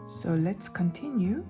So let's continue.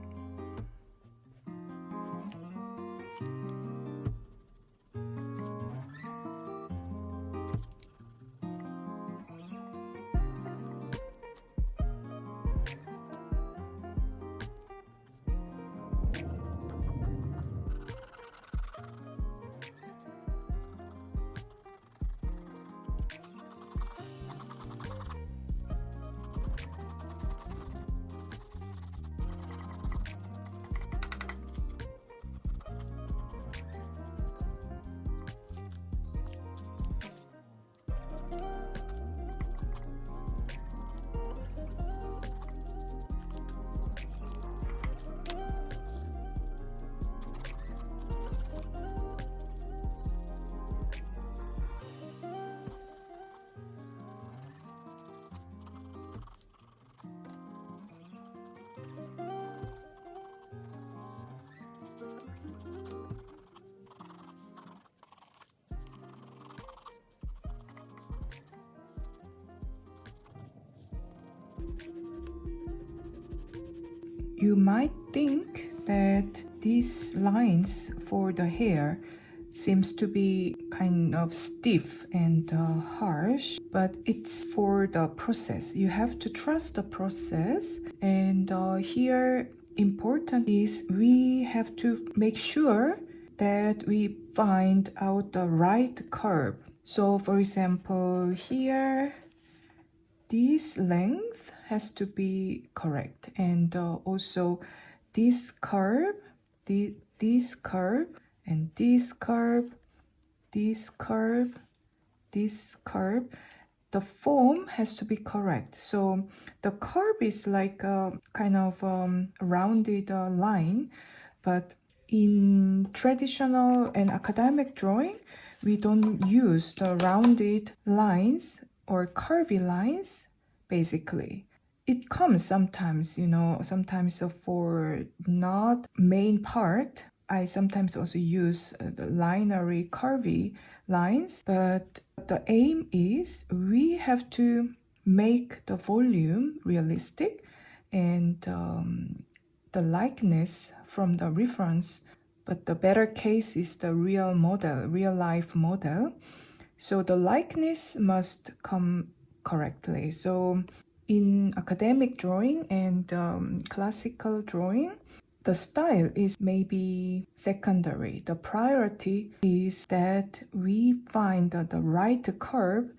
You might think that these lines for the hair seems to be kind of stiff and harsh, but it's for the process. You have to trust the process, and here important is we have to make sure that we find out the right curve. So for example, here this length has to be correct, and also this curve, this curve, and this curve, this curve, this curve, the form has to be correct. So the curve is like a kind of rounded line, but in traditional and academic drawing, we don't use the rounded lines or curvy lines, basically. It comes sometimes, sometimes for not main part, I sometimes also use the lineary curvy lines, but the aim is we have to make the volume realistic and the likeness from the reference, but the better case is the real model, real life model. So the likeness must come correctly. So in academic drawing and classical drawing, the style is maybe secondary. The priority is that we find the right curve,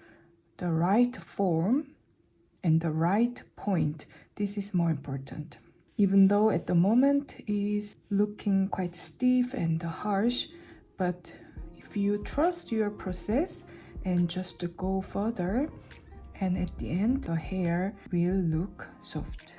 the right form, and the right point. This is more important. Even though at the moment is looking quite stiff and harsh, but if you trust your process and just go further, and at the end the hair will look soft.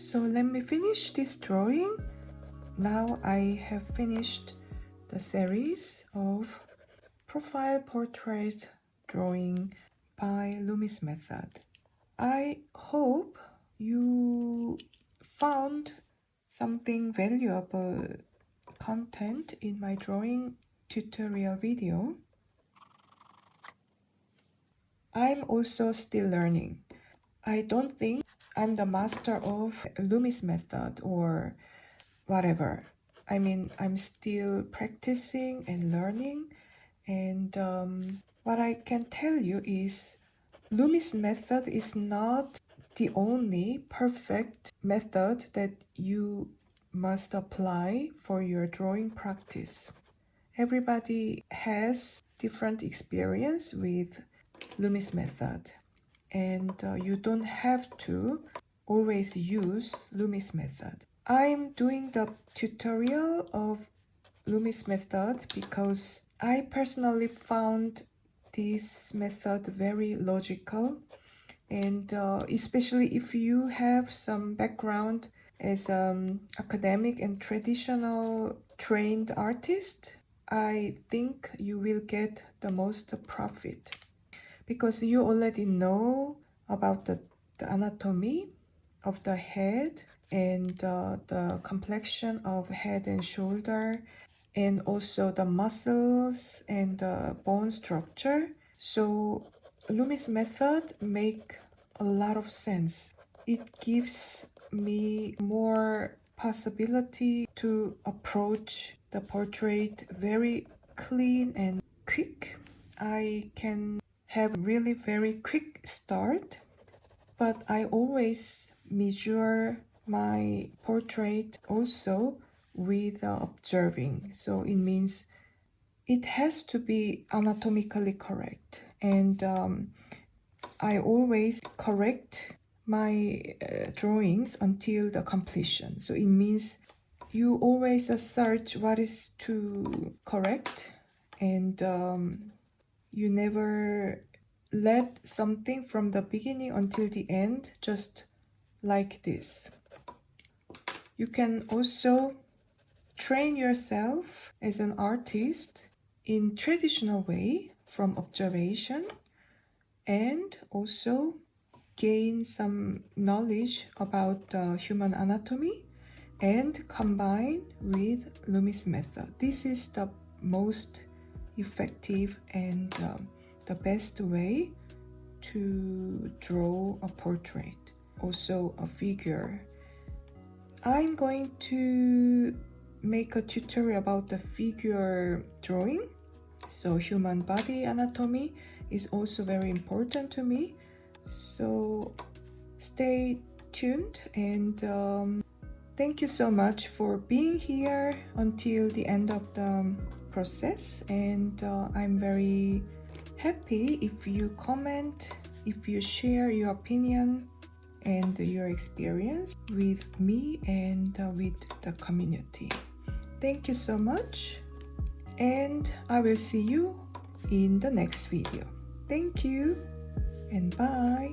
So let me finish this drawing. Now I have finished the series of profile portrait drawing by Loomis Method. I hope you found something valuable content in my drawing tutorial video. I'm also still learning. I don't think I'm the master of Loomis Method or whatever. I mean, I'm still practicing and learning, and what I can tell you is Loomis Method is not the only perfect method that you must apply for your drawing practice. Everybody has different experience with Loomis Method, and you don't have to always use Loomis Method. I'm doing the tutorial of Loomis Method because I personally found this method very logical, and especially if you have some background as an academic and traditional trained artist, I think you will get the most profit because you already know about the anatomy of the head and the complexion of head and shoulder, and also the muscles and the bone structure. So Loomis Method make a lot of sense. It gives me more possibility to approach the portrait very clean and quick. I can have really very quick start, but I always measure my portrait also with observing. So it means it has to be anatomically correct, and I always correct my drawings until the completion. So it means you always search what is to correct, and you never let something from the beginning until the end just like this. You can also train yourself as an artist in traditional way from observation, and also gain some knowledge about human anatomy and combine with Loomis Method. This is the most effective and the best way to draw a portrait, also a figure. I'm going to make a tutorial about the figure drawing. So human body anatomy is also very important to me. So stay tuned, and thank you so much for being here until the end of the process. And I'm very happy if you comment, if you share your opinion and your experience with me and with the community. Thank you so much, and I will see you in the next video. Thank you and bye.